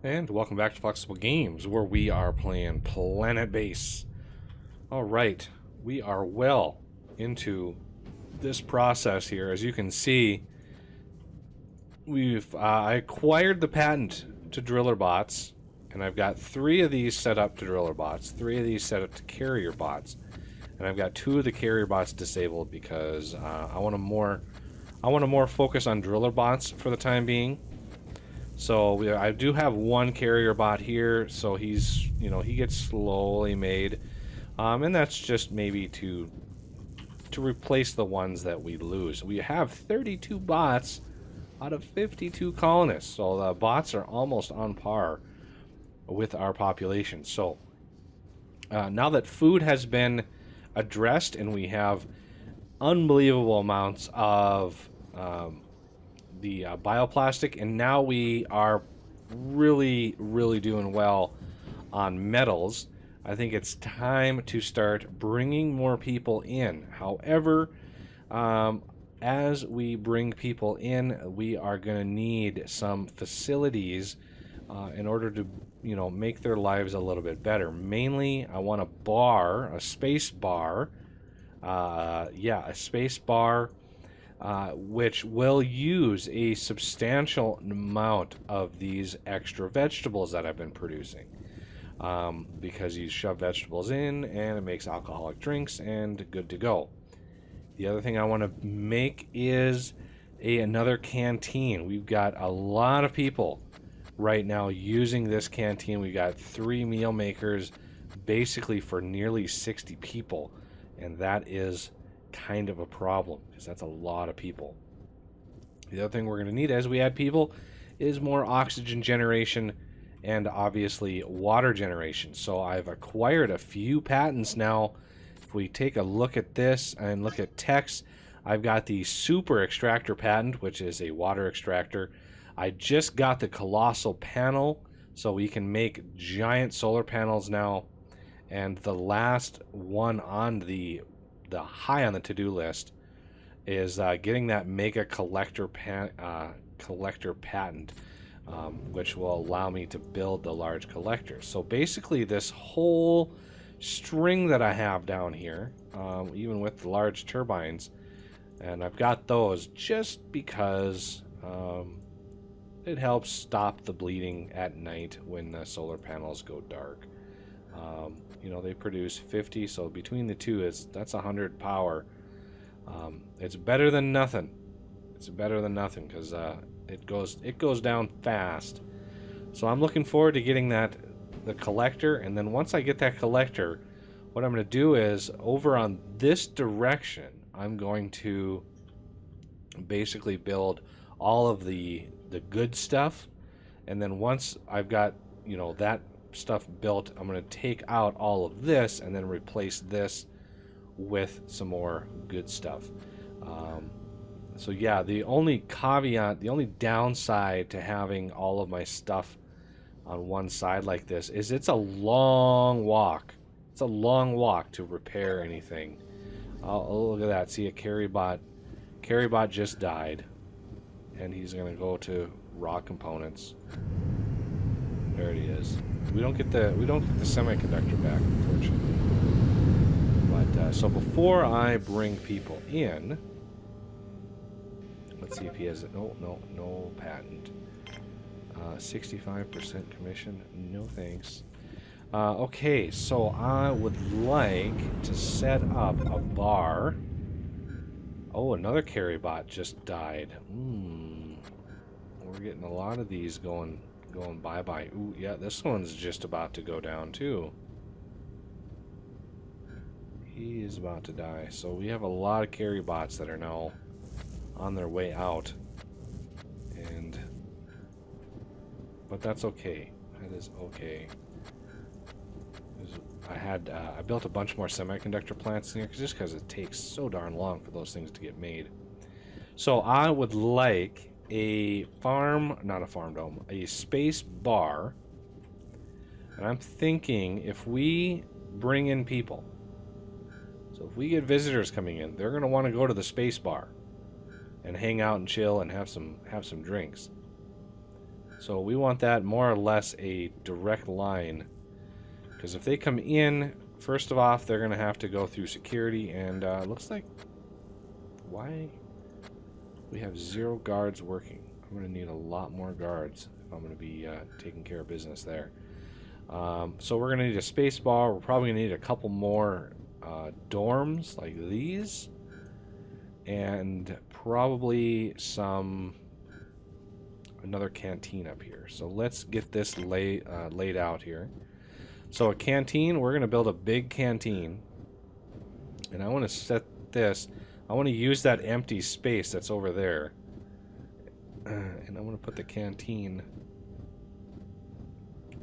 And welcome back to Flexible Games, where we are playing PlanetBase. Alright, we are well into this process here. As you can see, I acquired the patent to driller bots, and I've got 3 of these set up to driller bots, 3 of these set up to carrier bots, and I've got 2 of the carrier bots disabled because I want to more focus on driller bots for the time being. So I do have 1 carrier bot here, so he's, he gets slowly made, and that's just maybe to replace the ones that we lose. We have 32 bots out of 52 colonists, so the bots are almost on par with our population. So now that food has been addressed and we have unbelievable amounts of the bioplastic, and now we are really doing well on metals, I think it's time to start bringing more people in. However, as we bring people in, we are going to need some facilities in order to, make their lives a little bit better. Mainly, I want a space bar, a space bar, which will use a substantial amount of these extra vegetables that I've been producing. Because you shove vegetables in and it makes alcoholic drinks and good to go. The other thing I want to make is another canteen. We've got a lot of people right now using this canteen. We've got 3 meal makers basically for nearly 60 people, and that is kind of a problem because that's a lot of people. The other thing we're going to need as we add people is more oxygen generation and obviously water generation. So I've acquired a few patents now. If we take a look at this and look at text, I've got the super extractor patent, which is a water extractor. I just got the colossal panel, so we can make giant solar panels now. And the last one on the high on the to-do list is getting that mega collector patent, which will allow me to build the large collectors. So basically this whole string that I have down here, even with the large turbines, and I've got those just because it helps stop the bleeding at night when the solar panels go dark. They produce 50, so between the two, that's 100 power. It's better than nothing. It's better than nothing because it goes down fast. So I'm looking forward to getting the collector, and then once I get that collector, what I'm going to do is over on this direction, I'm going to basically build all of the good stuff, and then once I've got that stuff built, I'm going to take out all of this and then replace this with some more good stuff. So yeah, the only caveat, the only downside to having all of my stuff on one side like this is it's a long walk. It's a long walk to repair anything. Oh, look at that. See, a carry bot just died, and he's going to go to raw components. There it is. We don't get the semiconductor back, unfortunately. But so before I bring people in, let's see if he has no patent. 65% commission. No thanks. Okay, so I would like to set up a bar. Oh, another carry bot just died. We're getting a lot of these going bye-bye. Ooh, yeah, this one's just about to go down too. He is about to die. So we have a lot of carry bots that are now on their way out. But that's okay. That is okay. I built a bunch more semiconductor plants in here just because it takes so darn long for those things to get made. So I would like a space bar, and I'm thinking if we bring in people, so if we get visitors coming in, they're going to want to go to the space bar and hang out and chill and have some drinks. So we want that more or less a direct line. Because if they come in, first of all, they're going to have to go through security. And looks like... Why? We have 0 guards working. I'm going to need a lot more guards if I'm going to be taking care of business there. So we're going to need a space bar. We're probably going to need a couple more dorms like these. And probably another canteen up here. So let's get this laid out here. So a canteen, we're going to build a big canteen. And I want to set this... I want to use that empty space that's over there. And I want to put the canteen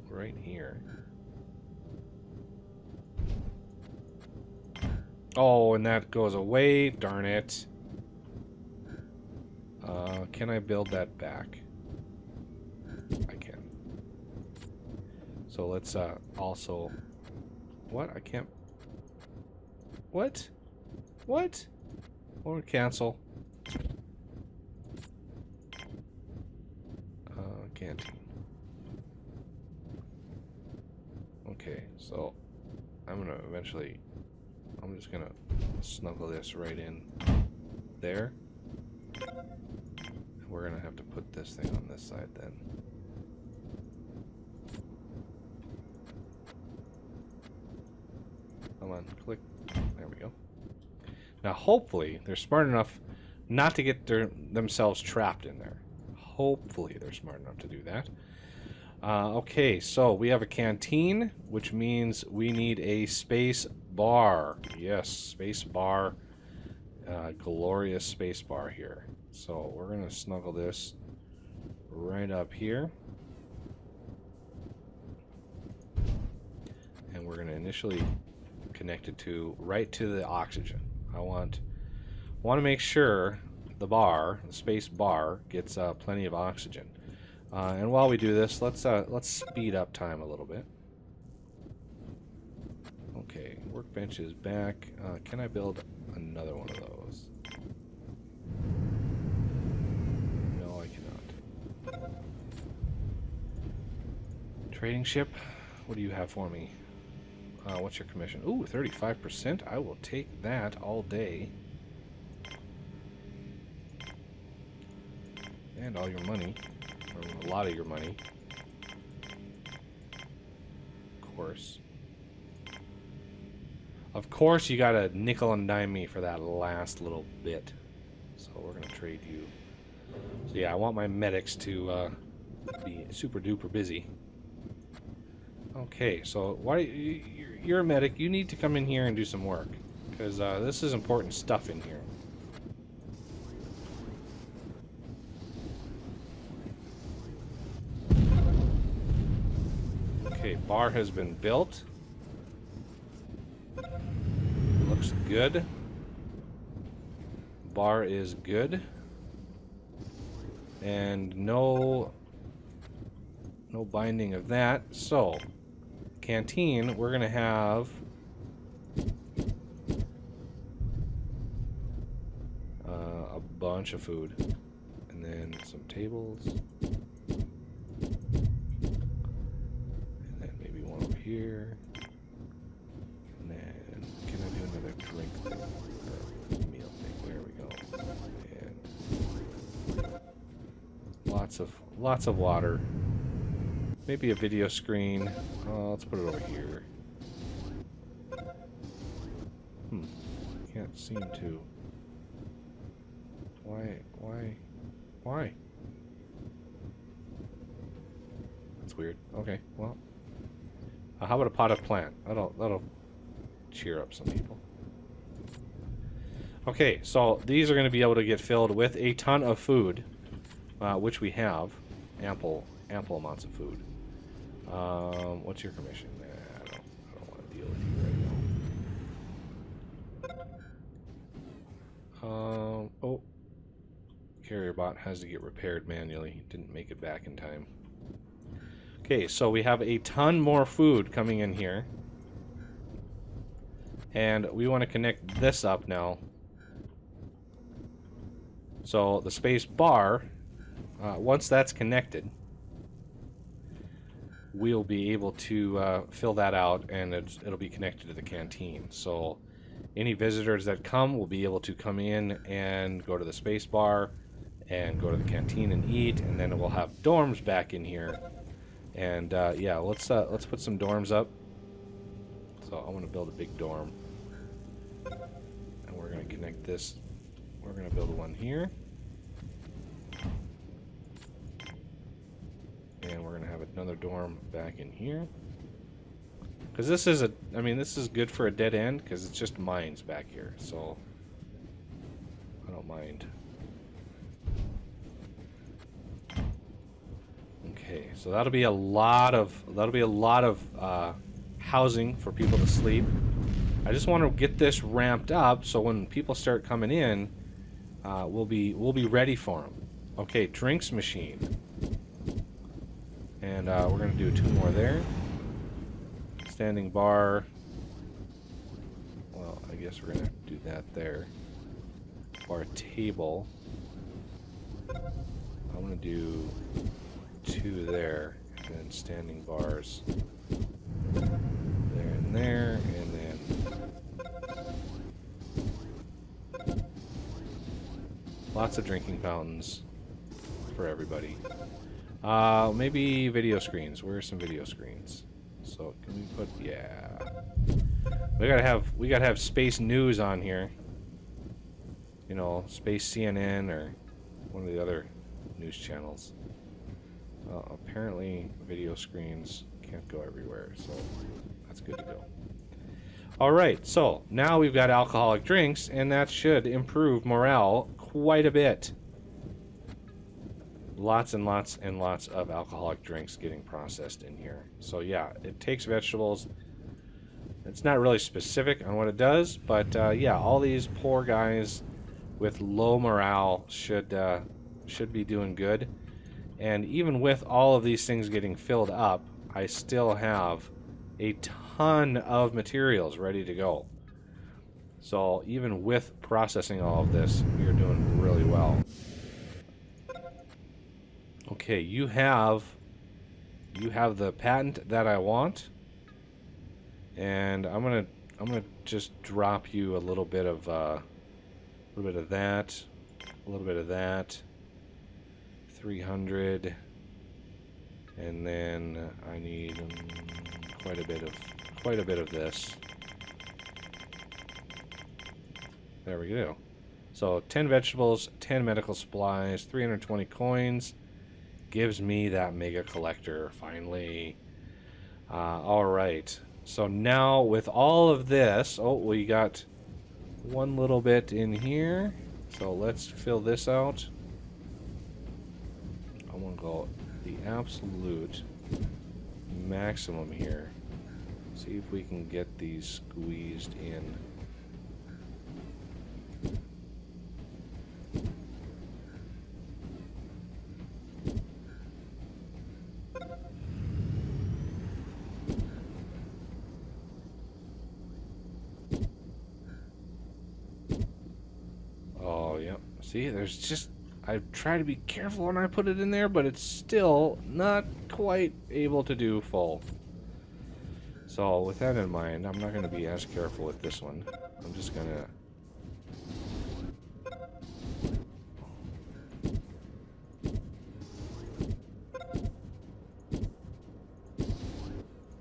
right here. Oh, and that goes away. Darn it. Can I build that back? I can. So let's also... What? I can't... What? What? Or cancel. Canteen. Okay, so I'm gonna eventually... I'm just gonna snuggle this right in there. We're gonna have to put this thing on this side then. Come on, click. There we go. Now, hopefully, they're smart enough not to get themselves trapped in there. Hopefully, they're smart enough to do that. Okay, so we have a canteen, which means we need a space bar. Yes, space bar. Glorious space bar here. So we're going to snuggle this right up here. And we're going to initially connect it right to the oxygen. I want to make sure the space bar, gets plenty of oxygen. And while we do this, let's speed up time a little bit. Okay, workbench is back. Can I build another one of those? No, I cannot. Trading ship, what do you have for me? What's your commission? Ooh, 35%. I will take that all day. And all your money. Or a lot of your money. Of course. Of course you gotta nickel and dime me for that last little bit. So we're gonna trade you. So yeah, I want my medics to be super duper busy. Okay, so you're a medic. You need to come in here and do some work, because this is important stuff in here. Okay, bar has been built. Looks good. Bar is good. And no binding of that. So, canteen, we're going to have a bunch of food. And then some tables. And then maybe one over here. And then, can I do another drink thing? Or meal thing? There we go. And lots of water. Maybe a video screen. Let's put it over here. Can't seem to. Why? That's weird. Okay, well. How about a potted plant? That'll cheer up some people. Okay, so these are going to be able to get filled with a ton of food, which we have ample amounts of food. What's your commission? Nah, I don't want to deal with you right now. Oh, carrier bot has to get repaired manually. Didn't make it back in time. Okay, so we have a ton more food coming in here, and we want to connect this up now. So the space bar, once that's connected, we'll be able to fill that out, and it'll be connected to the canteen. So any visitors that come will be able to come in and go to the space bar and go to the canteen and eat, and then we'll have dorms back in here. And yeah, let's put some dorms up. So I want to build a big dorm, and we're going to connect this. We're going to build one here, and we're going to have another dorm back in here. Because this is I mean, this is good for a dead end because it's just mines back here, so I don't mind. Okay, so that'll be a lot of housing for people to sleep. I just want to get this ramped up so when people start coming in, we'll be ready for them. Okay, drinks machine, and we're gonna do 2 more there. Standing bar. Well, I guess we're gonna do that there. Bar table. I'm gonna do 2 there, and then standing bars there and there, and then lots of drinking fountains for everybody. Maybe video screens. Where are some video screens? So can we put, yeah. We gotta have space news on here. You know, space CNN or one of the other news channels. Apparently video screens can't go everywhere, so that's good to go. Alright, so now we've got alcoholic drinks, and that should improve morale quite a bit. Lots and lots and lots of alcoholic drinks getting processed in here. So yeah, it takes vegetables. It's not really specific on what it does, but yeah, all these poor guys with low morale should be doing good. And even with all of these things getting filled up, I still have a ton of materials ready to go. So even with processing all of this, we are doing really well. Okay, you have the patent that I want, and I'm gonna just drop you a little bit of that, a little bit of that, 300, and then I need quite a bit of this. There we go. So 10 vegetables, 10 medical supplies, 320 coins. Gives me that mega collector finally. Alright, so now with all of this, oh, we got one little bit in here, so let's fill this out. I want to go the absolute maximum here. See if we can get these squeezed in. See, there's just, I try to be careful when I put it in there, but it's still not quite able to do full. So with that in mind, I'm not going to be as careful with this one. I'm just going to...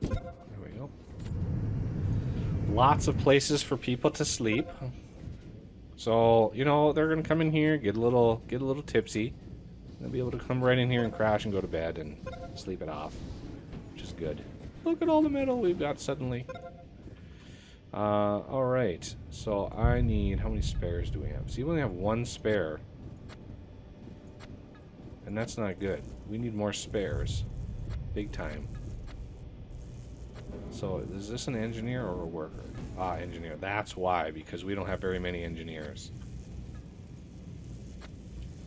There we go. Lots of places for people to sleep. So, you know, they're going to come in here, get a little tipsy. They'll be able to come right in here and crash and go to bed and sleep it off, which is good. Look at all the metal we've got suddenly. Alright, so I need, how many spares do we have? See, we only have 1 spare. And that's not good. We need more spares. Big time. So, is this an engineer or a worker? Ah, engineer. That's why, because we don't have very many engineers.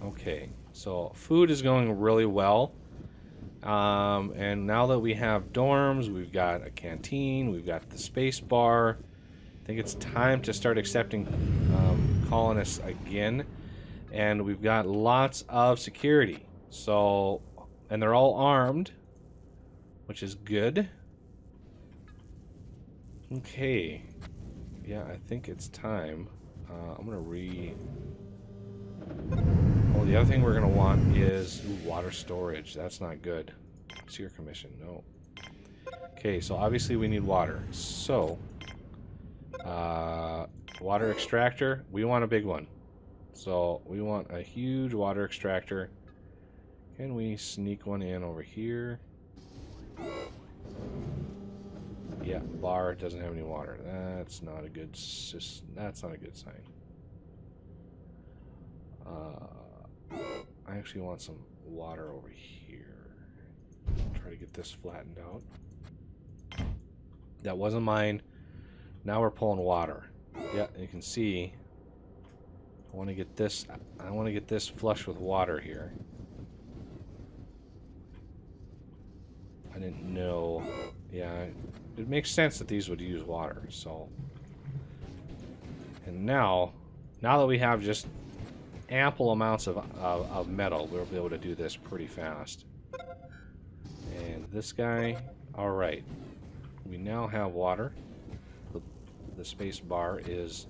Okay, so food is going really well. And now that we have dorms, we've got a canteen, we've got the space bar. I think it's time to start accepting colonists again. And we've got lots of security. So, and they're all armed. which is good. Okay. Yeah, I think it's time. I'm going to Oh, the other thing we're going to want is water storage. That's not good. Seer commission. No. Okay, so obviously we need water. So, water extractor. We want a big one. So, we want a huge water extractor. Can we sneak one in over here? Yeah, bar doesn't have any water. That's not a good sign. I actually want some water over here. Try to get this flattened out. That wasn't mine. Now we're pulling water. Yeah, you can see. I want to get this flush with water here. I didn't know. Yeah, it makes sense that these would use water. So, and now that we have just ample amounts of metal, we'll be able to do this pretty fast. And this guy, all right. We now have water. The space bar is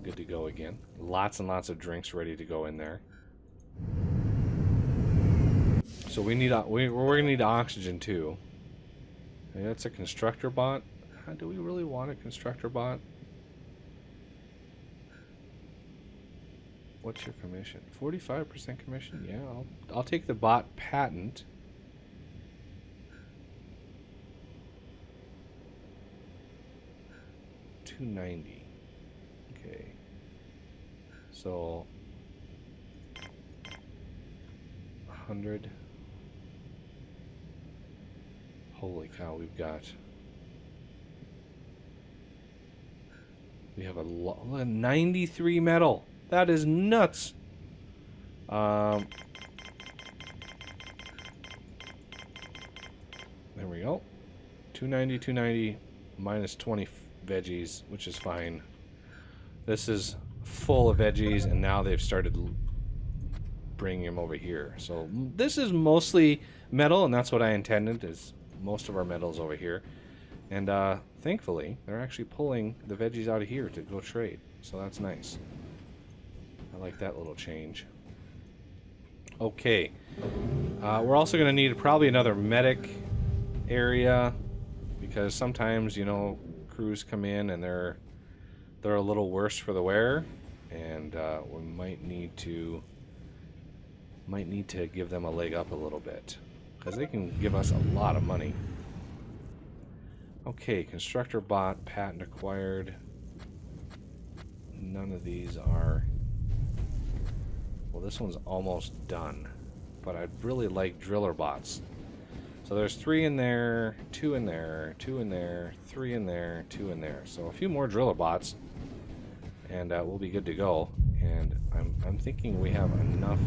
good to go again. Lots and lots of drinks ready to go in there. So we need we're gonna need oxygen too. And that's a constructor bot. Do we really want a constructor bot? What's your commission? 45% commission? Yeah, I'll take the bot patent. $290. Okay. So 100. Holy cow, we have a 93 metal. That is nuts. There we go. 290 minus 20 veggies, which is fine. This is full of veggies, and now they've started bringing them over here. So this is mostly metal, and that's what I intended, is most of our metals over here. And thankfully, they're actually pulling the veggies out of here to go trade. So that's nice. I like that little change. Okay. We're also going to need probably another medic area, because sometimes, you know, crews come in and they're a little worse for the wear, and we might need to give them a leg up a little bit, because they can give us a lot of money. Okay, constructor bot, patent acquired. None of these are. Well, this one's almost done, but I'd really like driller bots. So there's 3 in there, 2 in there, 2 in there, 3 in there, 2 in there. So a few more driller bots, and we'll be good to go. And I'm thinking we have enough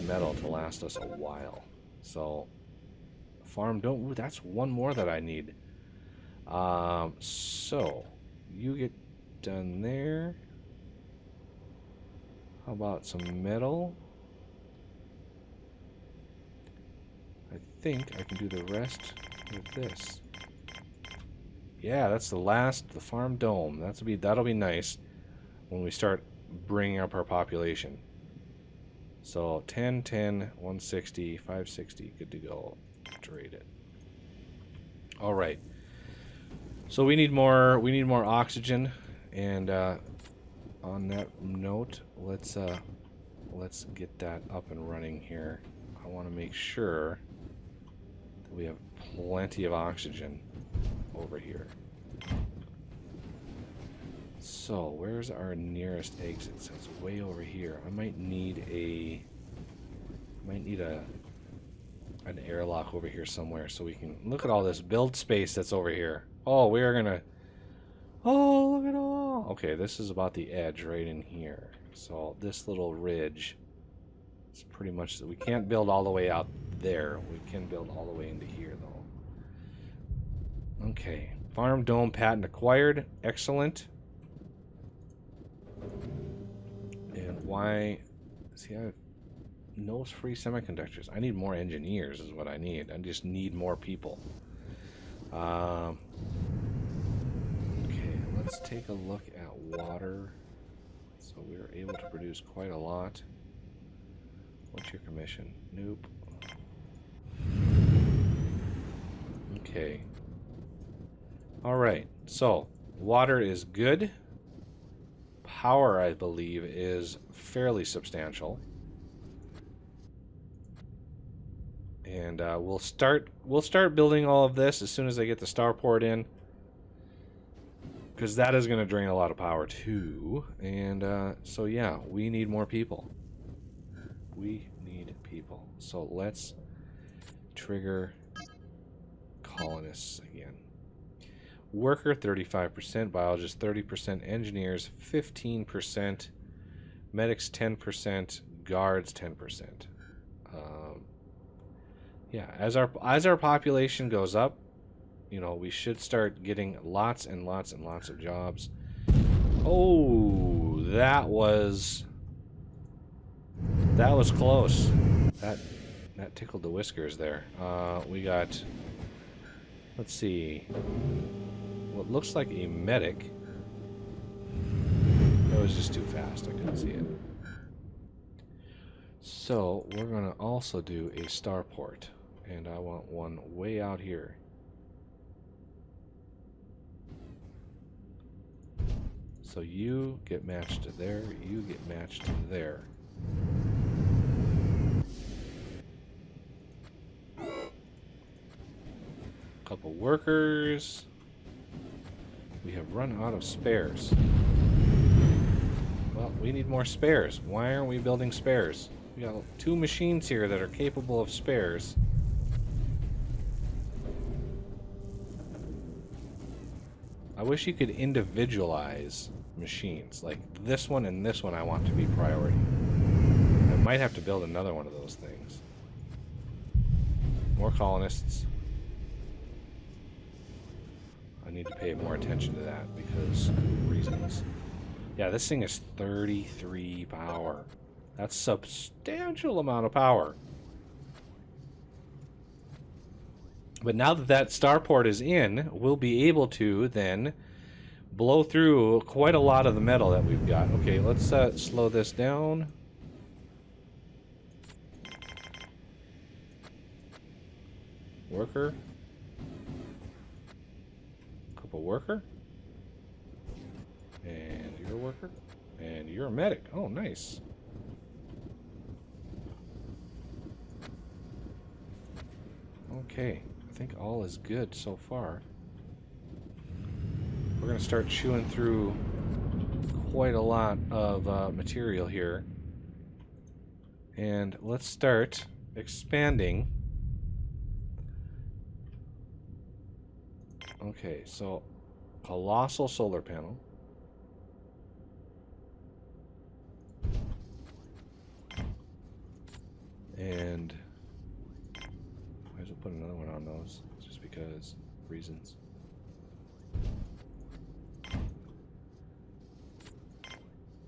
metal to last us a while. So farm don't. Ooh, that's one more that I need. So you get done there. How about some metal? I think I can do the rest with this. Yeah, that's the farm dome. That'll be nice when we start bringing up our population. So 10, 10, 160, 560, good to go. Trade it. All right. So we need more oxygen, and on that note, let's get that up and running here. I want to make sure that we have plenty of oxygen over here. So where's our nearest exit? So it's way over here. I might need an airlock over here somewhere, so we can look at all this build space that's over here. Oh, we are gonna. Oh, look at all. Okay, this is about the edge right in here. So this little ridge is pretty much. We can't build all the way out there. We can build all the way into here, though. Okay, farm dome patent acquired. Excellent. And why? See, No free semiconductors. I need more engineers is what I need. I just need more people. Okay, let's take a look at water. So we were able to produce quite a lot. What's your commission? Nope. Okay. Alright, so water is good. Power, I believe, is fairly substantial. And we'll start building all of this as soon as I get the starport in, because that is going to drain a lot of power too. And so yeah, we need more people. We need people. So let's trigger colonists again. Worker 35%, biologist 30%, engineers 15%, medics 10%, guards 10%. Yeah, as our population goes up, you know, we should start getting lots and lots and lots of jobs. Oh, that was close. That tickled the whiskers there. We got, let's see, what looks like a medic. That was just too fast. I couldn't see it. So we're gonna also do a starport, and I want one way out here. So you get matched to there, you get matched to there. Couple workers. We have run out of spares. Well, we need more spares. Why aren't we building spares? We got 2 machines here that are capable of spares. I wish you could individualize machines. Like this one and this one I want to be priority. I might have to build another one of those things. More colonists. I need to pay more attention to that because reasons. Yeah, this thing is 33 power. That's a substantial amount of power. But now that that starport is in, we'll be able to then blow through quite a lot of the metal that we've got. Okay, let's slow this down. Worker. Couple worker. And you're a worker. And you're a medic. Oh, nice. Okay, I think all is good so far. We're going to start chewing through quite a lot of material here. And let's start expanding. Okay, so colossal solar panel. And might as well put another one on those, just because reasons.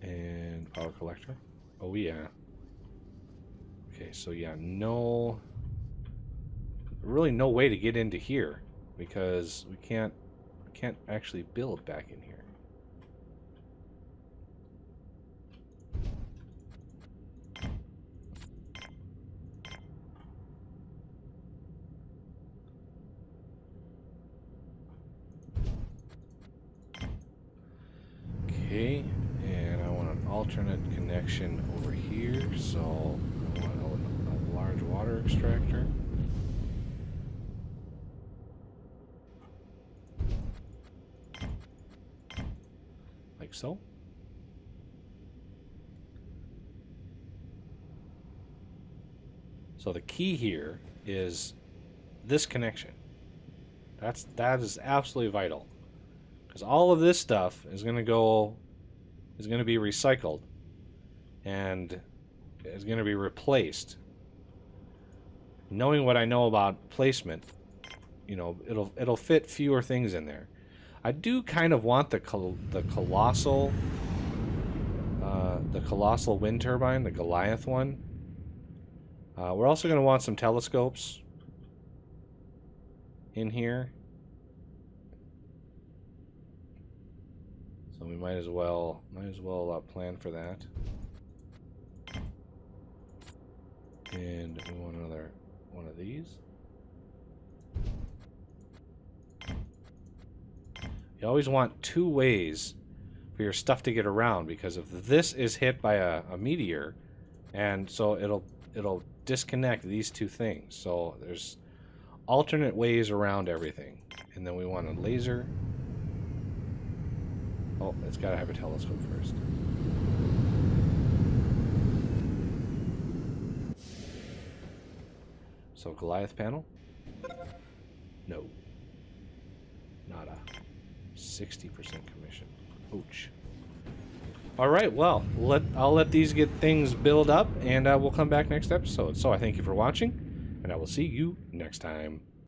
And power collector. Oh yeah. Okay, so yeah, really no way to get into here because we can't actually build back in here. Okay, and I want an alternate connection over here, so I want a large water extractor. Like so. So the key here is this connection. That is absolutely vital. Because all of this stuff is going to be recycled and is going to be replaced. Knowing what I know about placement, you know, it'll fit fewer things in there. I do kind of want the colossal wind turbine, the Goliath one. We're also going to want some telescopes in here. So we might as well plan for that. And we want another one of these. You always want 2 ways for your stuff to get around, because if this is hit by a meteor, and so it'll disconnect these 2 things. So there's alternate ways around everything. And then we want a laser. Oh, it's got to have a telescope first. So Goliath panel? No. Nada. 60% commission. Ouch. Alright, well, I'll let these get things build up, and we'll come back next episode. So I thank you for watching, and I will see you next time.